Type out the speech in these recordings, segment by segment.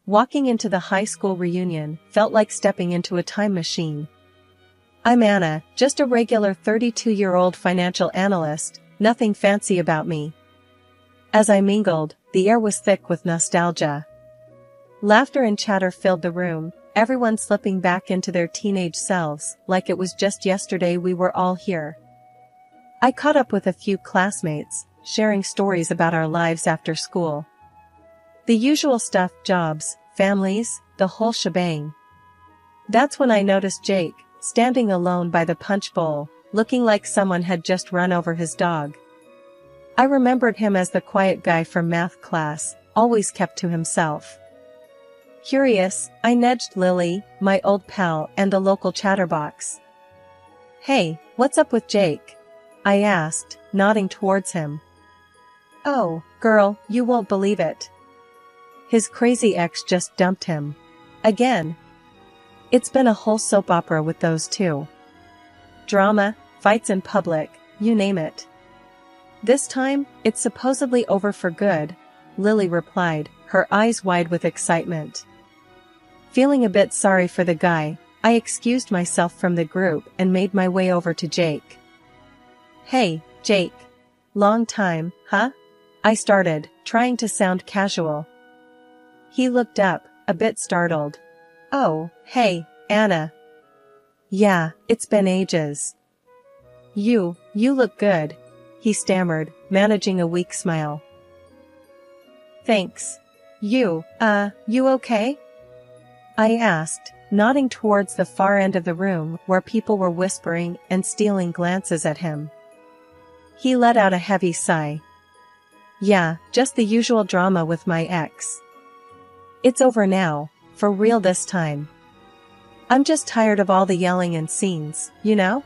Walking into the high school reunion felt like stepping into a time machine. I'm Anna, just a regular 32-year-old financial analyst, nothing fancy about me. As I mingled, the air was thick with nostalgia. Laughter and chatter filled the room, everyone slipping back into their teenage selves like it was just yesterday we were all here. I caught up with a few classmates, sharing stories about our lives after school. The usual stuff: jobs, families, the whole shebang. That's when I noticed Jake, standing alone by the punch bowl, looking like someone had just run over his dog. I remembered him as the quiet guy from math class, always kept to himself. Curious, I nudged Lily, my old pal and a local chatterbox. "Hey, what's up with Jake?" I asked, nodding towards him. "Oh, girl, you won't believe it. His crazy ex just dumped him. Again. It's been a whole soap opera with those two. Drama, fights in public, you name it. This time, it's supposedly over for good," Lily replied, her eyes wide with excitement. Feeling a bit sorry for the guy, I excused myself from the group and made my way over to Jake. "Hey, Jake. Long time, huh?" I started, trying to sound casual. He looked up, a bit startled. "Oh, hey, Anna. Yeah, it's been ages. You look good," he stammered, managing a weak smile. "Thanks. You okay?" I asked, nodding towards the far end of the room where people were whispering and stealing glances at him. He let out a heavy sigh. "Yeah, just the usual drama with my ex. It's over now, for real this time. I'm just tired of all the yelling and scenes, you know?"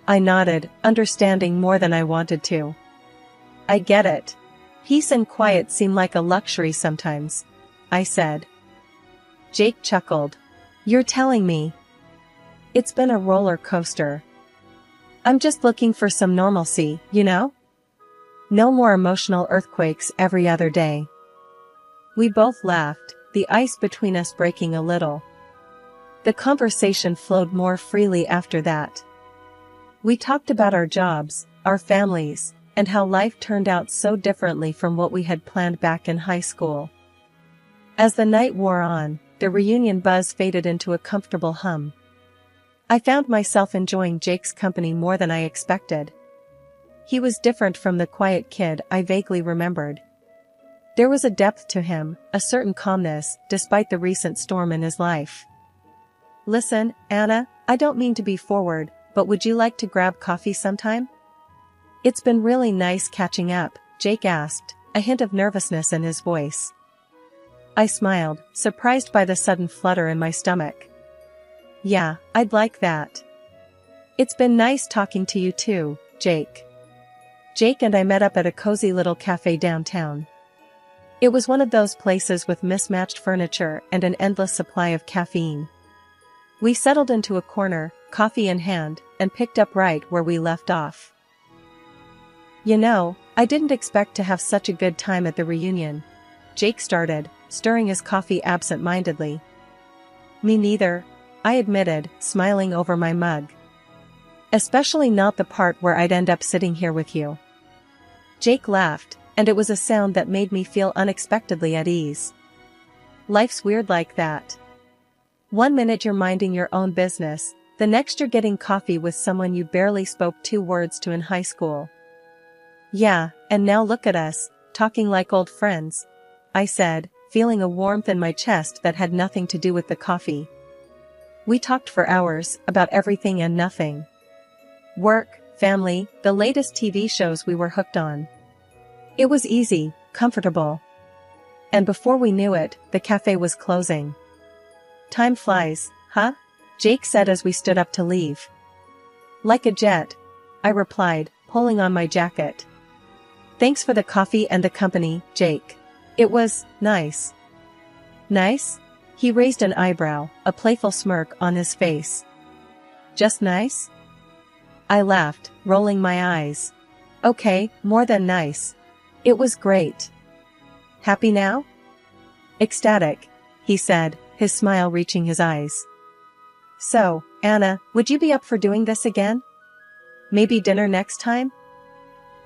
I nodded, understanding more than I wanted to. "I get it. Peace and quiet seem like a luxury sometimes," I said. Jake chuckled. "You're telling me. It's been a roller coaster. I'm just looking for some normalcy, you know? No more emotional earthquakes every other day." We both laughed, the ice between us breaking a little. The conversation flowed more freely after that. We talked about our jobs, our families, and how life turned out so differently from what we had planned back in high school. As the night wore on, the reunion buzz faded into a comfortable hum. I found myself enjoying Jake's company more than I expected. He was different from the quiet kid I vaguely remembered. There was a depth to him, a certain calmness, despite the recent storm in his life. "Listen, Anna, I don't mean to be forward, but would you like to grab coffee sometime? It's been really nice catching up," Jake asked, a hint of nervousness in his voice. I smiled, surprised by the sudden flutter in my stomach. "Yeah, I'd like that. It's been nice talking to you too, Jake." Jake and I met up at a cozy little cafe downtown. It was one of those places with mismatched furniture and an endless supply of caffeine. We settled into a corner, coffee in hand, and picked up right where we left off. "You know, I didn't expect to have such a good time at the reunion," Jake started, stirring his coffee absent-mindedly. "Me neither," I admitted, smiling over my mug. "Especially not the part where I'd end up sitting here with you." Jake laughed, and it was a sound that made me feel unexpectedly at ease. Life's weird like that. One minute you're minding your own business, the next you're getting coffee with someone you barely spoke 2 words to in high school. "Yeah, and now look at us, talking like old friends," I said, feeling a warmth in my chest that had nothing to do with the coffee. We talked for hours, about everything and nothing. Work, family, the latest TV shows we were hooked on. It was easy, comfortable. And before we knew it, the cafe was closing. "Time flies, huh?" Jake said as we stood up to leave. "Like a jet," I replied, pulling on my jacket. "Thanks for the coffee and the company, Jake. It was nice." "Nice?" He raised an eyebrow, a playful smirk on his face. "Just nice?" I laughed, rolling my eyes. "Okay, more than nice. It was great. Happy now?" Ecstatic, he said, his smile reaching his eyes. So, Anna, would you be up for doing this again? Maybe dinner next time?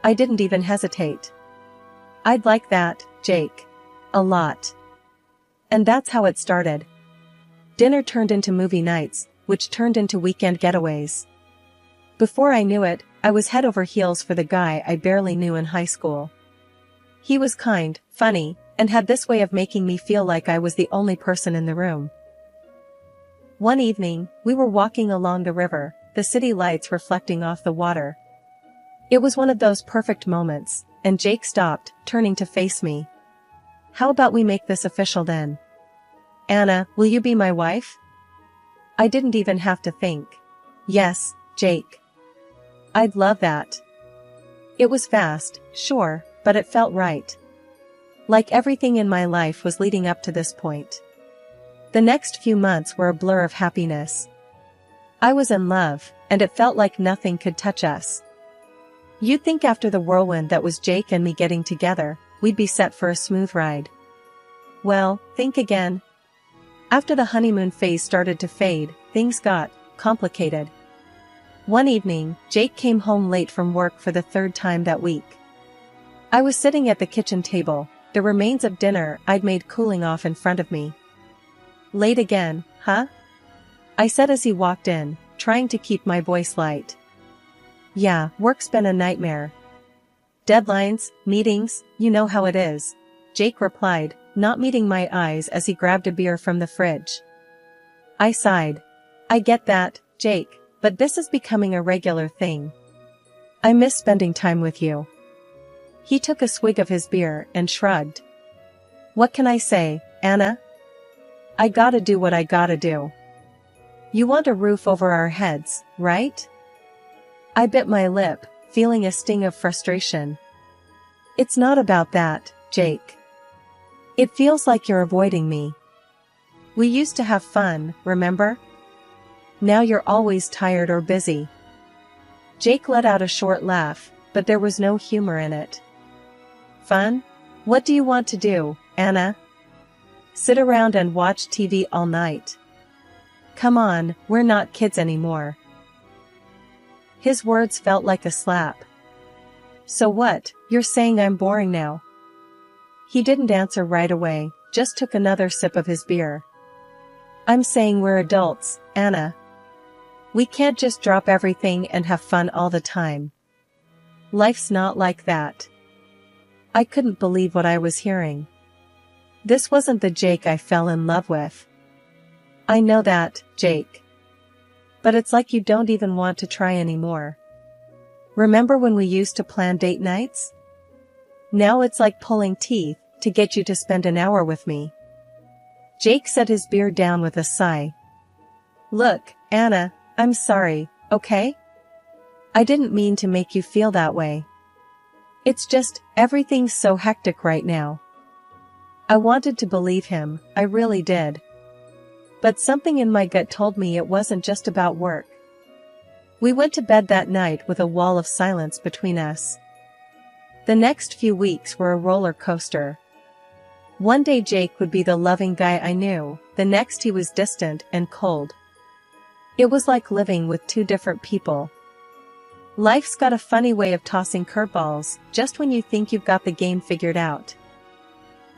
I didn't even hesitate. I'd like that, Jake. A lot. And that's how it started. Dinner turned into movie nights, which turned into weekend getaways. Before I knew it, I was head over heels for the guy I barely knew in high school. He was kind, funny, and had this way of making me feel like I was the only person in the room. One evening, we were walking along the river, the city lights reflecting off the water. It was one of those perfect moments, and Jake stopped, turning to face me. How about we make this official then? Anna, will you be my wife? I didn't even have to think. Yes, Jake. I'd love that. It was fast, sure, but it felt right. Like everything in my life was leading up to this point. The next few months were a blur of happiness. I was in love, and it felt like nothing could touch us. You'd think after the whirlwind that was Jake and me getting together, we'd be set for a smooth ride. Well, think again. After the honeymoon phase started to fade, things got complicated. One evening, Jake came home late from work for the third time that week. I was sitting at the kitchen table, the remains of dinner I'd made cooling off in front of me. Late again, huh? I said as he walked in, trying to keep my voice light. Yeah, work's been a nightmare. Deadlines, meetings, you know how it is, Jake replied, not meeting my eyes as he grabbed a beer from the fridge. I sighed. I get that, Jake, but this is becoming a regular thing. I miss spending time with you. He took a swig of his beer and shrugged. What can I say, Anna? I gotta do what I gotta do. You want a roof over our heads, right? I bit my lip, feeling a sting of frustration. It's not about that, Jake. It feels like you're avoiding me. We used to have fun, remember? Now you're always tired or busy. Jake let out a short laugh, but there was no humor in it. Fun? What do you want to do, Anna? Sit around and watch TV all night. Come on, we're not kids anymore. His words felt like a slap. So what, you're saying I'm boring now? He didn't answer right away, just took another sip of his beer. I'm saying we're adults, Anna. We can't just drop everything and have fun all the time. Life's not like that. I couldn't believe what I was hearing. This wasn't the Jake I fell in love with. I know that, Jake. But it's like you don't even want to try anymore. Remember when we used to plan date nights? Now it's like pulling teeth to get you to spend an hour with me. Jake set his beer down with a sigh. Look, Anna, I'm sorry, okay? I didn't mean to make you feel that way. It's just, everything's so hectic right now. I wanted to believe him, I really did. But something in my gut told me it wasn't just about work. We went to bed that night with a wall of silence between us. The next few weeks were a roller coaster. One day Jake would be the loving guy I knew, the next he was distant and cold. It was like living with two different people. Life's got a funny way of tossing curveballs, just when you think you've got the game figured out.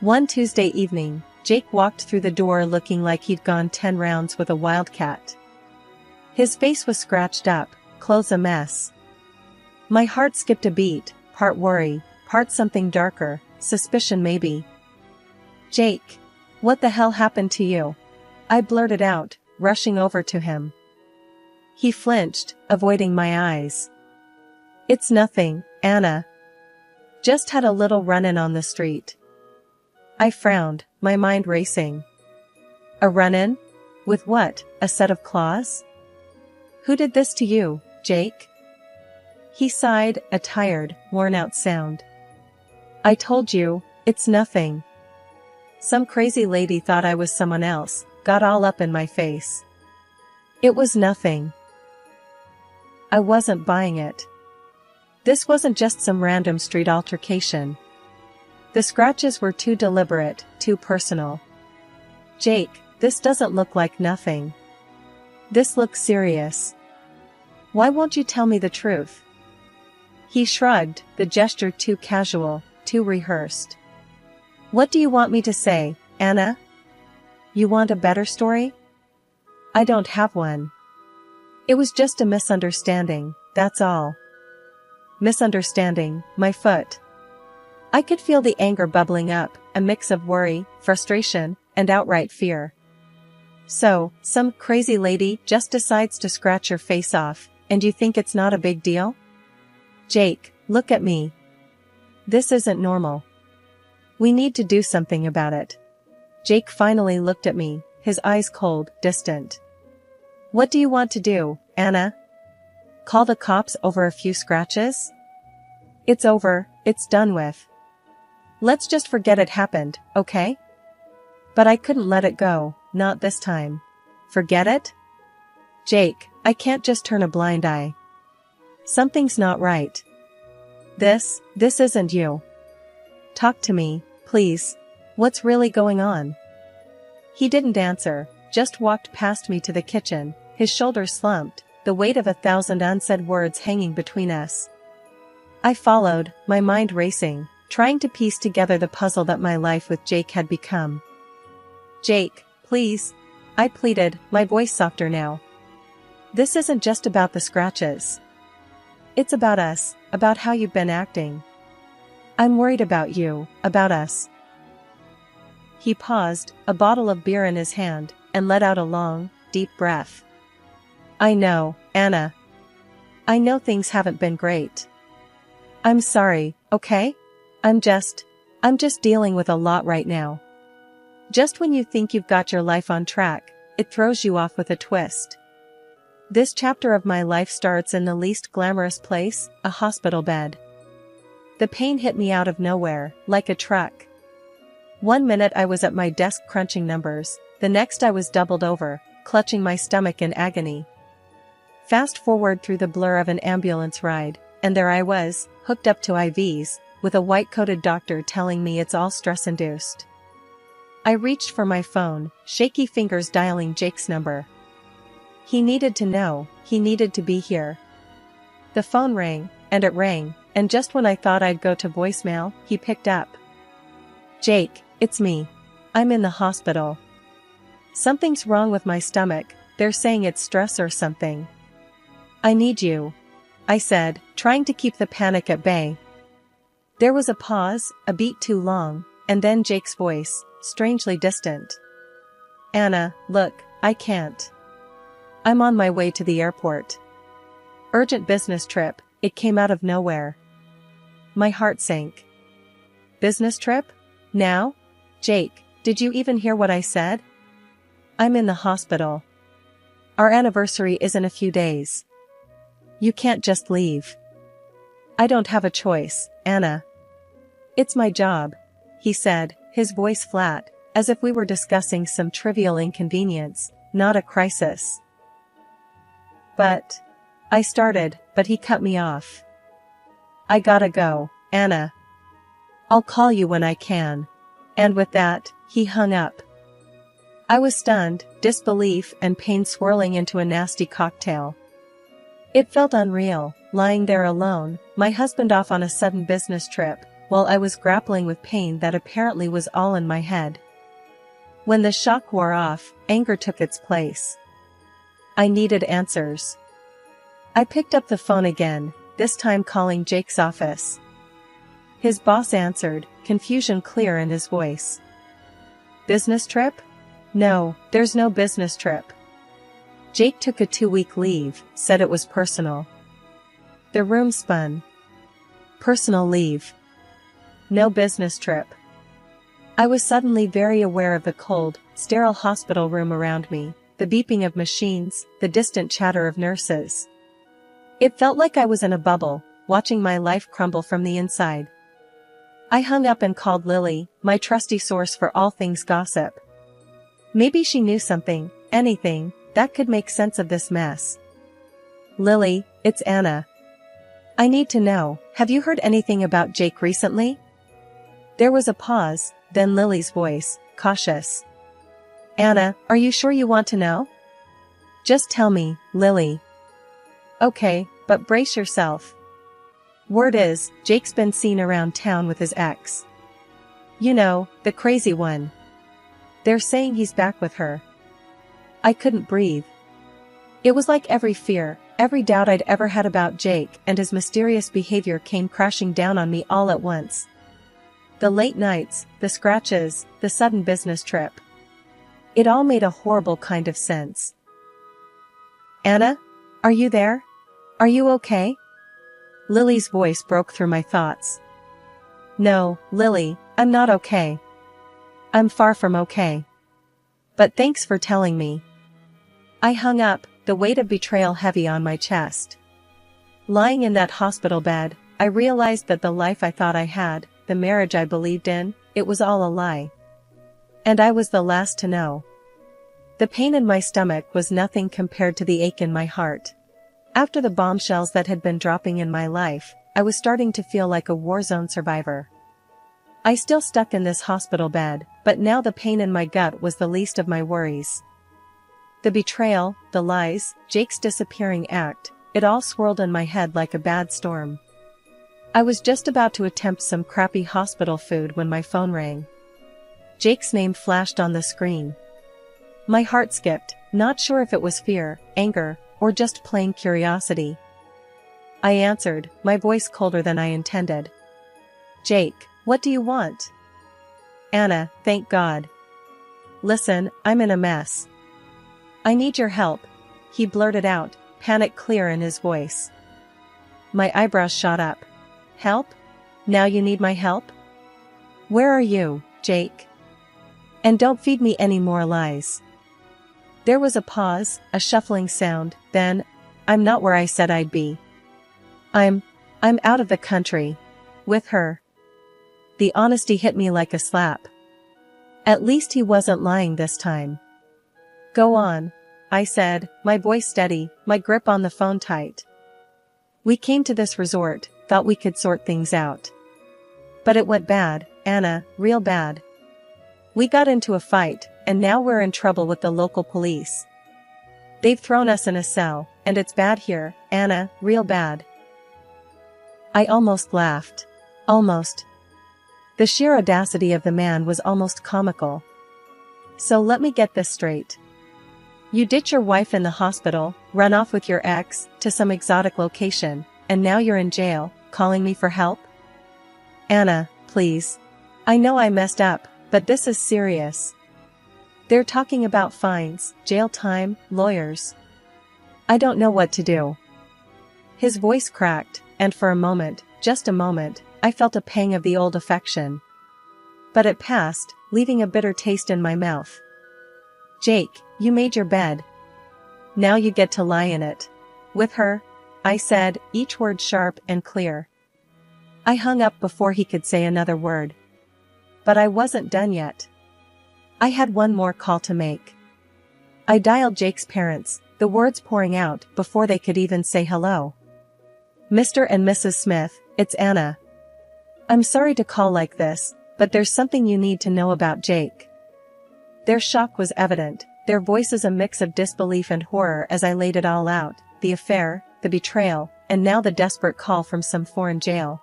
One Tuesday evening, Jake walked through the door looking like he'd gone 10 rounds with a wildcat. His face was scratched up, clothes a mess. My heart skipped a beat, part worry, part something darker, suspicion maybe. Jake, what the hell happened to you? I blurted out, rushing over to him. He flinched, avoiding my eyes. It's nothing, Anna. Just had a little run-in on the street. I frowned, my mind racing. A run-in? With what, a set of claws? Who did this to you, Jake? He sighed, a tired, worn-out sound. I told you, it's nothing. Some crazy lady thought I was someone else, got all up in my face. It was nothing. I wasn't buying it. This wasn't just some random street altercation. The scratches were too deliberate, too personal. Jake, this doesn't look like nothing. This looks serious. Why won't you tell me the truth? He shrugged, the gesture too casual, too rehearsed. What do you want me to say, Anna? You want a better story? I don't have one. It was just a misunderstanding, that's all. Misunderstanding, my foot. I could feel the anger bubbling up, a mix of worry, frustration, and outright fear. So, some crazy lady just decides to scratch your face off, and you think it's not a big deal? Jake, look at me. This isn't normal. We need to do something about it. Jake finally looked at me, his eyes cold, distant. What do you want to do, Anna? Call the cops over a few scratches? It's over, it's done with. Let's just forget it happened, okay? But I couldn't let it go, not this time. Forget it? Jake, I can't just turn a blind eye. Something's not right. This isn't you. Talk to me, please. What's really going on? He didn't answer, just walked past me to the kitchen, his shoulders slumped, the weight of 1,000 unsaid words hanging between us. I followed, my mind racing, trying to piece together the puzzle that my life with Jake had become. Jake, please. I pleaded, my voice softer now. This isn't just about the scratches. It's about us, about how you've been acting. I'm worried about you, about us. He paused, a bottle of beer in his hand, and let out a long, deep breath. I know, Anna. I know things haven't been great. I'm sorry, okay? I'm just dealing with a lot right now. Just when you think you've got your life on track, it throws you off with a twist. This chapter of my life starts in the least glamorous place, a hospital bed. The pain hit me out of nowhere, like a truck. 1 minute I was at my desk crunching numbers, the next I was doubled over, clutching my stomach in agony. Fast forward through the blur of an ambulance ride, and there I was, hooked up to IVs, with a white-coated doctor telling me it's all stress-induced. I reached for my phone, shaky fingers dialing Jake's number. He needed to know, he needed to be here. The phone rang, and just when I thought I'd go to voicemail, he picked up. Jake, it's me. I'm in the hospital. Something's wrong with my stomach, they're saying it's stress or something. I need you, I said, trying to keep the panic at bay. There was a pause, a beat too long, and then Jake's voice, strangely distant. Anna, look, I can't. I'm on my way to the airport. Urgent business trip, it came out of nowhere. My heart sank. Business trip? Now? Jake, did you even hear what I said? I'm in the hospital. Our anniversary is in a few days. You can't just leave. I don't have a choice, Anna. It's my job, he said, his voice flat, as if we were discussing some trivial inconvenience, not a crisis. But I started, but he cut me off. I gotta go, Anna. I'll call you when I can. And with that, he hung up. I was stunned, disbelief and pain swirling into a nasty cocktail. It felt unreal, lying there alone, my husband off on a sudden business trip, while I was grappling with pain that apparently was all in my head. When the shock wore off, anger took its place. I needed answers. I picked up the phone again, this time calling Jake's office. His boss answered, confusion clear in his voice. Business trip? No, there's no business trip. Jake took a 2-week leave, said it was personal. The room spun. Personal leave. No business trip. I was suddenly very aware of the cold, sterile hospital room around me, the beeping of machines, the distant chatter of nurses. It felt like I was in a bubble, watching my life crumble from the inside. I hung up and called Lily, my trusty source for all things gossip. Maybe she knew something, anything, that could make sense of this mess. Lily, it's Anna. I need to know, have you heard anything about Jake recently? There was a pause, then Lily's voice, cautious. Anna, are you sure you want to know? Just tell me, Lily. Okay, but brace yourself. Word is, Jake's been seen around town with his ex. You know, the crazy one. They're saying he's back with her. I couldn't breathe. It was like every fear, every doubt I'd ever had about Jake and his mysterious behavior came crashing down on me all at once. The late nights, the scratches, the sudden business trip. It all made a horrible kind of sense. Anna? Are you there? Are you okay? Lily's voice broke through my thoughts. No, Lily, I'm not okay. I'm far from okay. But thanks for telling me. I hung up, the weight of betrayal heavy on my chest. Lying in that hospital bed, I realized that the life I thought I had, the marriage I believed in, it was all a lie. And I was the last to know. The pain in my stomach was nothing compared to the ache in my heart. After the bombshells that had been dropping in my life, I was starting to feel like a war zone survivor. I still stuck in this hospital bed, but now the pain in my gut was the least of my worries. The betrayal, the lies, Jake's disappearing act, it all swirled in my head like a bad storm. I was just about to attempt some crappy hospital food when my phone rang. Jake's name flashed on the screen. My heart skipped, not sure if it was fear, anger, or just plain curiosity. I answered, my voice colder than I intended. Jake, what do you want? Anna, thank God. Listen, I'm in a mess. I need your help, he blurted out, panic clear in his voice. My eyebrows shot up. Help? Now you need my help? Where are you, Jake? And don't feed me any more lies. There was a pause, a shuffling sound, then, I'm not where I said I'd be. I'm out of the country. With her. The honesty hit me like a slap. At least he wasn't lying this time. Go on, I said, my voice steady, my grip on the phone tight. We came to this resort, thought we could sort things out. But it went bad, Anna, real bad. We got into a fight, and now we're in trouble with the local police. They've thrown us in a cell, and it's bad here, Anna, real bad. I almost laughed. Almost. The sheer audacity of the man was almost comical. So let me get this straight. You ditch your wife in the hospital, run off with your ex, to some exotic location, and now you're in jail, calling me for help? Anna, please. I know I messed up, but this is serious. They're talking about fines, jail time, lawyers. I don't know what to do. His voice cracked, and for a moment, just a moment, I felt a pang of the old affection. But it passed, leaving a bitter taste in my mouth. Jake, you made your bed. Now you get to lie in it. With her, I said, each word sharp and clear. I hung up before he could say another word. But I wasn't done yet. I had one more call to make. I dialed Jake's parents, the words pouring out before they could even say hello. Mr. and Mrs. Smith, it's Anna. I'm sorry to call like this, but there's something you need to know about Jake. Their shock was evident, their voices a mix of disbelief and horror as I laid it all out, the affair, the betrayal, and now the desperate call from some foreign jail.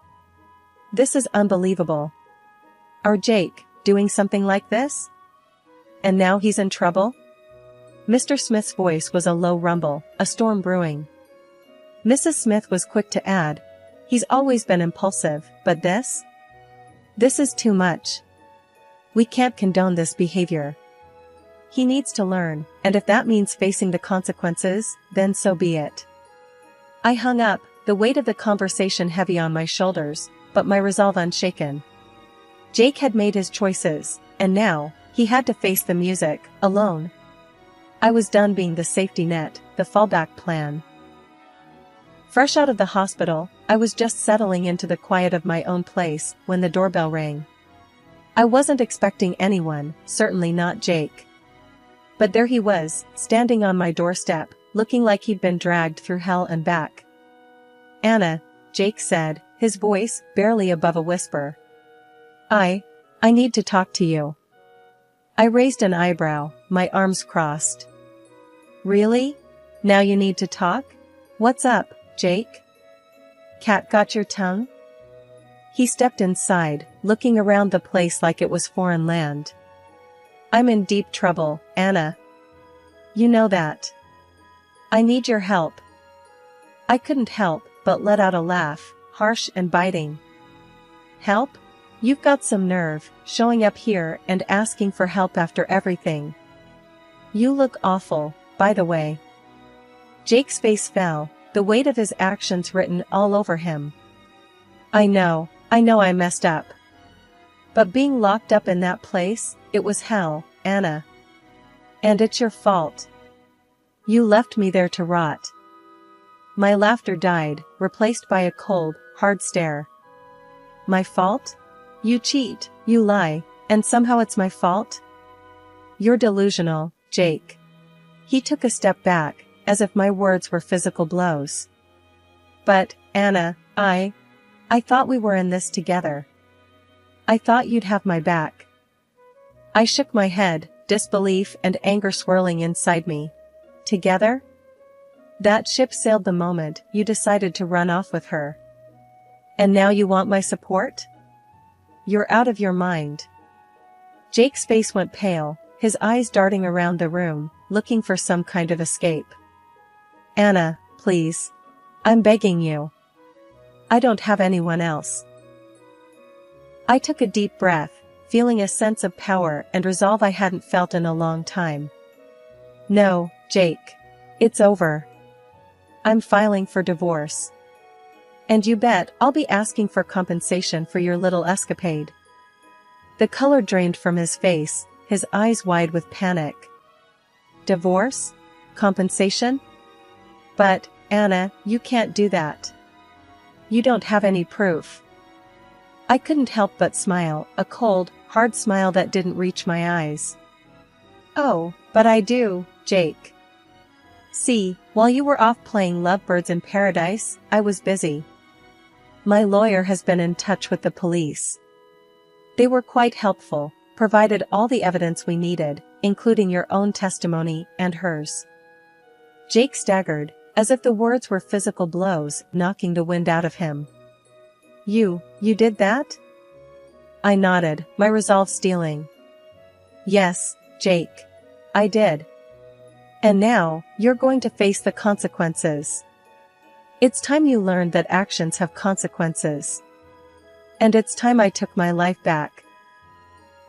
This is unbelievable. Our Jake, doing something like this? And now he's in trouble? Mr. Smith's voice was a low rumble, a storm brewing. Mrs. Smith was quick to add, he's always been impulsive, but this? This is too much. We can't condone this behavior. He needs to learn, and if that means facing the consequences, then so be it. I hung up, the weight of the conversation heavy on my shoulders, but my resolve unshaken. Jake had made his choices, and now, he had to face the music, alone. I was done being the safety net, the fallback plan. Fresh out of the hospital, I was just settling into the quiet of my own place when the doorbell rang. I wasn't expecting anyone, certainly not Jake. But there he was, standing on my doorstep, looking like he'd been dragged through hell and back. Anna, Jake said, his voice barely above a whisper. I need to talk to you. I raised an eyebrow, my arms crossed. Really? Now you need to talk? What's up, Jake? Cat got your tongue? He stepped inside, looking around the place like it was foreign land. I'm in deep trouble, Anna. You know that. I need your help. I couldn't help but let out a laugh, harsh and biting. Help? You've got some nerve, showing up here and asking for help after everything. You look awful, by the way. Jake's face fell, the weight of his actions written all over him. I know I messed up. But being locked up in that place, it was hell, Anna. And it's your fault. You left me there to rot. My laughter died, replaced by a cold, hard stare. My fault? You cheat, you lie, and somehow it's my fault? You're delusional, Jake. He took a step back, as if my words were physical blows. But, Anna, I thought we were in this together. I thought you'd have my back. I shook my head, disbelief and anger swirling inside me. Together? That ship sailed the moment you decided to run off with her. And now you want my support? You're out of your mind. Jake's face went pale, his eyes darting around the room, looking for some kind of escape. Anna, please. I'm begging you. I don't have anyone else. I took a deep breath, feeling a sense of power and resolve I hadn't felt in a long time. No, Jake. It's over. I'm filing for divorce. And you bet I'll be asking for compensation for your little escapade. The color drained from his face, his eyes wide with panic. Divorce? Compensation? But, Anna, you can't do that. You don't have any proof. I couldn't help but smile, a cold, hard smile that didn't reach my eyes. Oh, but I do, Jake. See, while you were off playing lovebirds in paradise, I was busy. My lawyer has been in touch with the police. They were quite helpful, provided all the evidence we needed, including your own testimony and hers. Jake staggered, as if the words were physical blows, knocking the wind out of him. You did that? I nodded, my resolve stealing. Yes, Jake. I did. And now, you're going to face the consequences. It's time you learned that actions have consequences. And it's time I took my life back.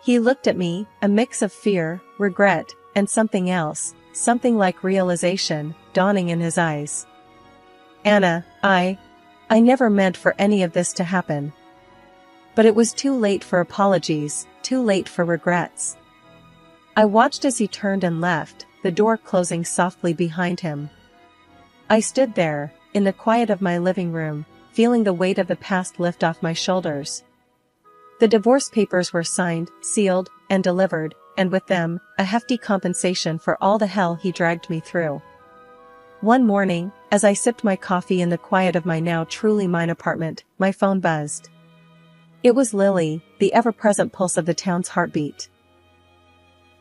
He looked at me, a mix of fear, regret, and something else, something like realization, dawning in his eyes. Anna, I never meant for any of this to happen. But it was too late for apologies, too late for regrets. I watched as he turned and left, the door closing softly behind him. I stood there, in the quiet of my living room, feeling the weight of the past lift off my shoulders. The divorce papers were signed, sealed, and delivered, and with them, a hefty compensation for all the hell he dragged me through. One morning, as I sipped my coffee in the quiet of my now truly mine apartment, my phone buzzed. It was Lily, the ever-present pulse of the town's heartbeat.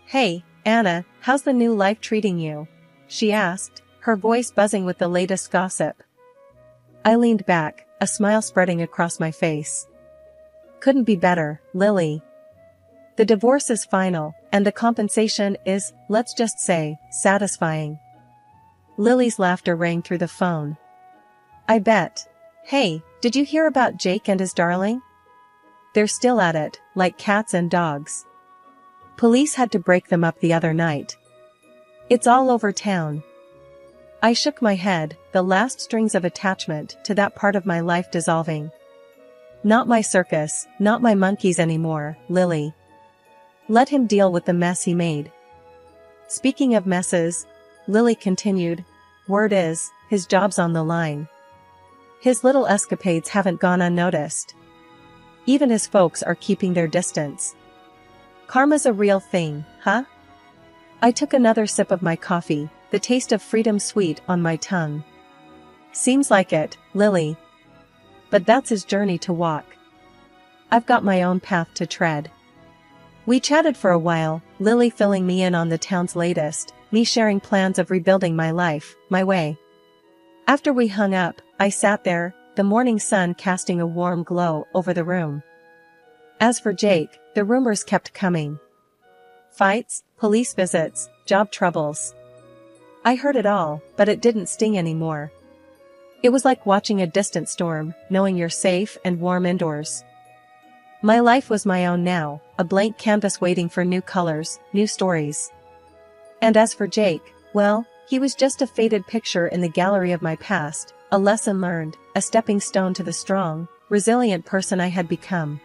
Hey, Anna, how's the new life treating you? She asked, her voice buzzing with the latest gossip. I leaned back, a smile spreading across my face. Couldn't be better, Lily. The divorce is final, and the compensation is, let's just say, satisfying. Lily's laughter rang through the phone. I bet. Hey, did you hear about Jake and his darling? They're still at it, like cats and dogs. Police had to break them up the other night. It's all over town. I shook my head, the last strings of attachment to that part of my life dissolving. Not my circus, not my monkeys anymore, Lily. Let him deal with the mess he made. Speaking of messes, Lily continued, word is, his job's on the line. His little escapades haven't gone unnoticed. Even his folks are keeping their distance. Karma's a real thing, huh? I took another sip of my coffee, the taste of freedom sweet on my tongue. Seems like it, Lily. But that's his journey to walk. I've got my own path to tread. We chatted for a while, Lily filling me in on the town's latest, me sharing plans of rebuilding my life, my way. After we hung up, I sat there, the morning sun casting a warm glow over the room. As for Jake, the rumors kept coming. Fights, police visits, job troubles. I heard it all, but it didn't sting anymore. It was like watching a distant storm, knowing you're safe and warm indoors. My life was my own now, a blank canvas waiting for new colors, new stories. And as for Jake, well, he was just a faded picture in the gallery of my past, a lesson learned, a stepping stone to the strong, resilient person I had become.